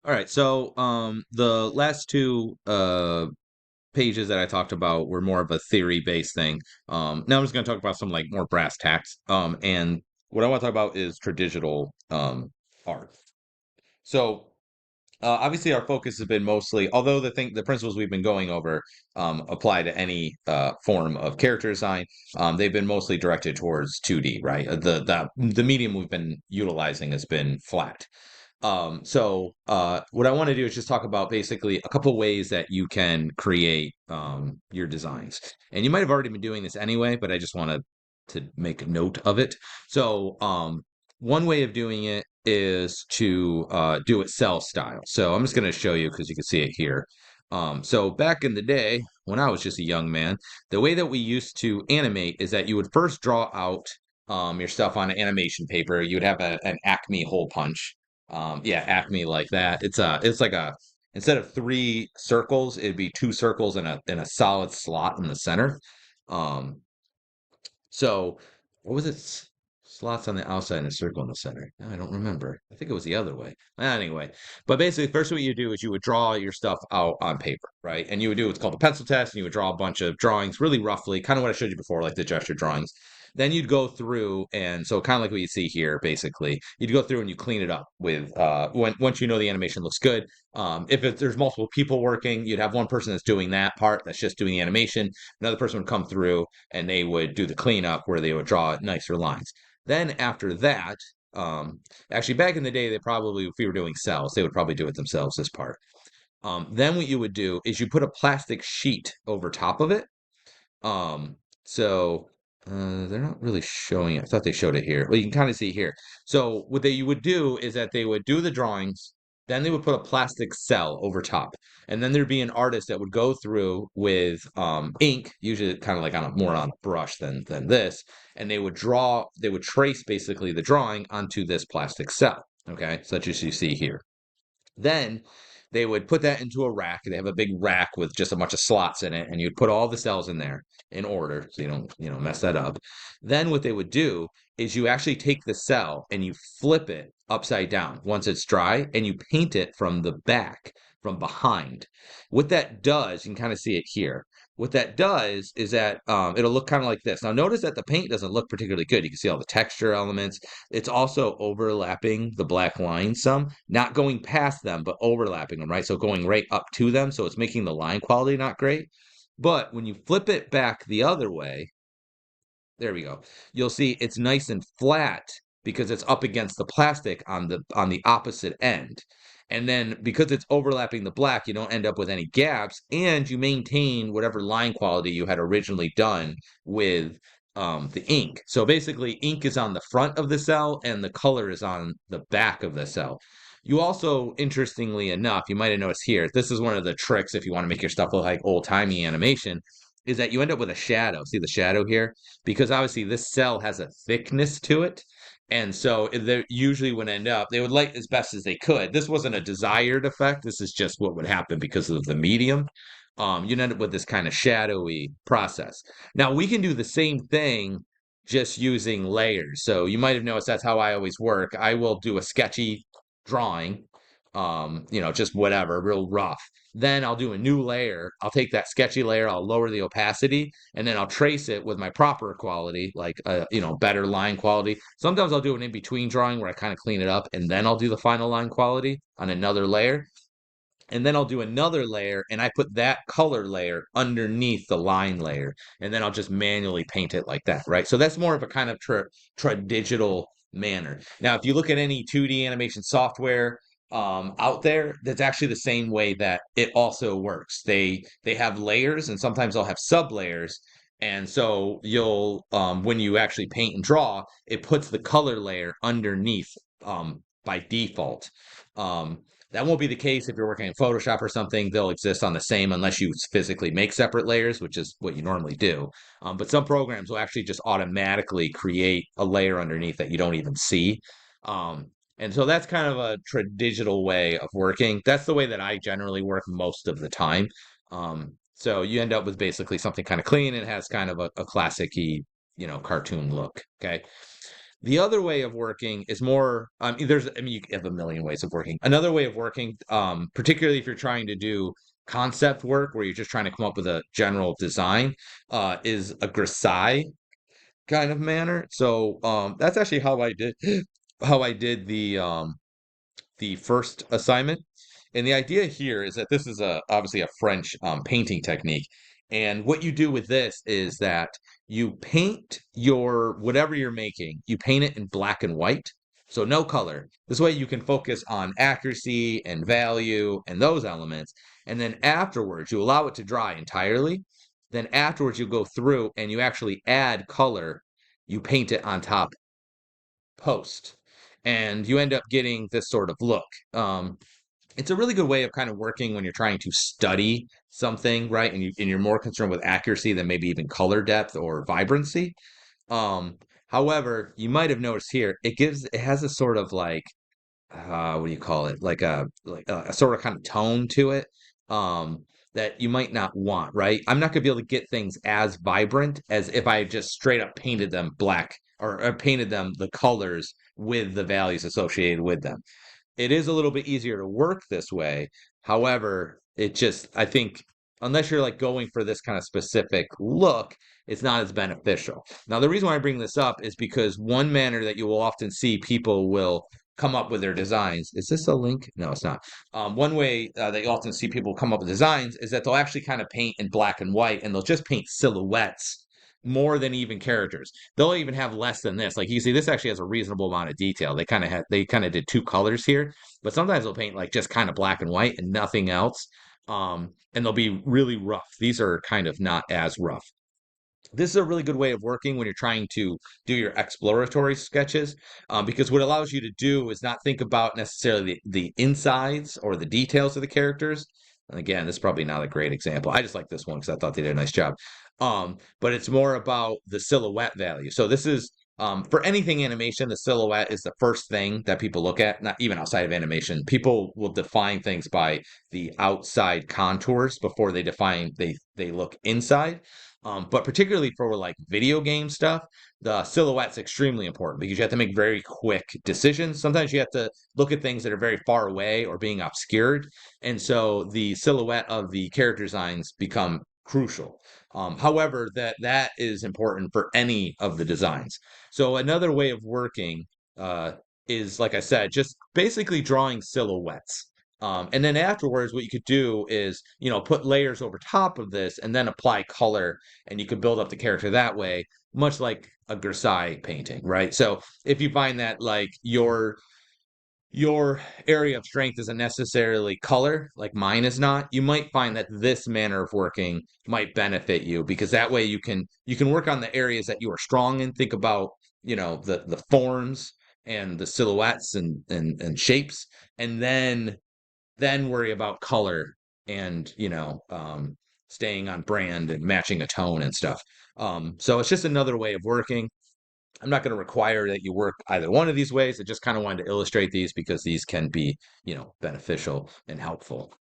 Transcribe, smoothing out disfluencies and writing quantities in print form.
All right, so the last two pages that I talked about were more of a theory-based thing. Now I'm just going to talk about some like more brass tacks. And what I want to talk about is tradigital art. So obviously our focus has been mostly, although the principles we've been going over apply to any form of character design, they've been mostly directed towards 2D, right? The medium we've been utilizing has been flat. What I want to do is just talk about basically a couple ways that you can create your designs. And you might have already been doing this anyway, but I just want to make a note of it. So, one way of doing it is to do it cell style. So I'm just going to show you because you can see it here. So back in the day, when I was just a young man, the way that we used to animate is that you would first draw out your stuff on an animation paper. You would have an Acme hole punch. Yeah, Acme like that. It's like a instead of three circles, it'd be two circles and a solid slot in the center. Um, so what was it? Slots on the outside and a circle in the center. No, I don't remember. I think it was the other way. Anyway, but basically, first what you do is you would draw your stuff out on paper, right? And you would do what's called a pencil test, and you would draw a bunch of drawings really roughly, kind of what I showed you before, like the gesture drawings. Then you'd go through, and so kind of like what you see here, basically, you'd go through and you clean it up with once you know the animation looks good. There's multiple people working, you'd have one person that's doing that part, that's just doing the animation. Another person would come through and they would do the cleanup where they would draw nicer lines. Then after that, actually back in the day, they probably, if we were doing cells, they would probably do it themselves, this part. Then what you would do is you put a plastic sheet over top of it. Um, so they're not really showing it. I thought they showed it here. Well, you can kind of see here. So what you would do is that they would do the drawings, then they would put a plastic cell over top, and then there'd be an artist that would go through with ink, usually kind of like more on a brush than this, and they would trace basically the drawing onto this plastic cell. Okay, such as you see here. Then they would put that into a rack. They have a big rack with just a bunch of slots in it, and you'd put all the cells in there in order so you don't, mess that up. Then what they would do is you actually take the cell and you flip it upside down once it's dry, and you paint it from the back, from behind. What that does, you can kind of see it here. What that does is that it'll look kind of like this. Now, notice that the paint doesn't look particularly good. You can see all the texture elements. It's also overlapping the black lines some, not going past them, but overlapping them, right? So going right up to them. So it's making the line quality not great. But when you flip it back the other way, there we go. You'll see it's nice and flat because it's up against the plastic on the opposite end. And then because it's overlapping the black, you don't end up with any gaps, and you maintain whatever line quality you had originally done with the ink. So basically, ink is on the front of the cell and the color is on the back of the cell. You also, interestingly enough, you might have noticed here, this is one of the tricks if you want to make your stuff look like old-timey animation, is that you end up with a shadow. See the shadow here? Because obviously this cell has a thickness to it. And so they usually would end up, they would light as best as they could. This wasn't a desired effect. This is just what would happen because of the medium. You'd end up with this kind of shadowy process. Now we can do the same thing just using layers. So you might have noticed that's how I always work. I will do a sketchy drawing, just whatever, real rough. Then I'll do a new layer. I'll take that sketchy layer, I'll lower the opacity, and then I'll trace it with my proper quality, like better line quality. Sometimes I'll do an in-between drawing where I kind of clean it up, and then I'll do the final line quality on another layer. And then I'll do another layer, and I put that color layer underneath the line layer, and then I'll just manually paint it like that, right? So that's more of a kind of tradigital manner. Now, if you look at any 2D animation software out there, that's actually the same way that it also works. They have layers, and sometimes they'll have sub layers. And so you'll when you actually paint and draw, it puts the color layer underneath by default. That won't be the case if you're working in Photoshop or something. They'll exist on the same unless you physically make separate layers, which is what you normally do. But some programs will actually just automatically create a layer underneath that you don't even see. And so that's kind of a tradigital way of working. That's the way that I generally work most of the time. So you end up with basically something kind of clean. It has kind of a classic-y, cartoon look. Okay. The other way of working is more, I mean, you have a million ways of working. Another way of working, particularly if you're trying to do concept work where you're just trying to come up with a general design, is a grisaille kind of manner. So that's actually how I did how I did the first assignment. And the idea here is that this is a obviously a French painting technique. And what you do with this is that you paint your whatever you're making, you paint it in black and white. So no color. This way you can focus on accuracy and value and those elements. And then afterwards, you allow it to dry entirely. Then afterwards, you go through and you actually add color. You paint it on top post. And you end up getting this sort of look. It's a really good way of kind of working when you're trying to study something, right? And you're more concerned with accuracy than maybe even color depth or vibrancy. However, you might have noticed here, it has a sort of like what do you call it? Like a sort of kind of tone to it. That you might not want, right? I'm not gonna be able to get things as vibrant as if I just straight up painted them black or painted them the colors with the values associated with them. It is a little bit easier to work this way. However, I think, unless you're like going for this kind of specific look, it's not as beneficial. Now, the reason why I bring this up is because one manner that you will often see people will come up with their designs. Is this a link? No, it's not. One way that you often see people come up with designs is that they'll actually kind of paint in black and white and they'll just paint silhouettes more than even characters. They'll even have less than this. Like you see, this actually has a reasonable amount of detail. They kind of did two colors here, but sometimes they'll paint like just kind of black and white and nothing else. And they'll be really rough. These are kind of not as rough. This is a really good way of working when you're trying to do your exploratory sketches, because what it allows you to do is not think about necessarily the insides or the details of the characters. And again, this is probably not a great example. I just like this one because I thought they did a nice job. But it's more about the silhouette value. So this is for anything animation, the silhouette is the first thing that people look at, not even outside of animation. People will define things by the outside contours before they look inside. But particularly for like video game stuff, the silhouette's extremely important because you have to make very quick decisions. Sometimes you have to look at things that are very far away or being obscured. And so the silhouette of the character designs become crucial. However, that is important for any of the designs. So another way of working uh, is, like I said, just basically drawing silhouettes. And then afterwards, what you could do is, put layers over top of this and then apply color, and you could build up the character that way, much like a grisaille painting, right? So if you find that like your area of strength isn't necessarily color, like mine is not, you might find that this manner of working might benefit you because that way you can work on the areas that you are strong in. Think about, the forms and the silhouettes and shapes, and then worry about color and staying on brand and matching a tone and stuff. So it's just another way of working. I'm not going to require that you work either one of these ways. I just kind of wanted to illustrate these because these can be, beneficial and helpful.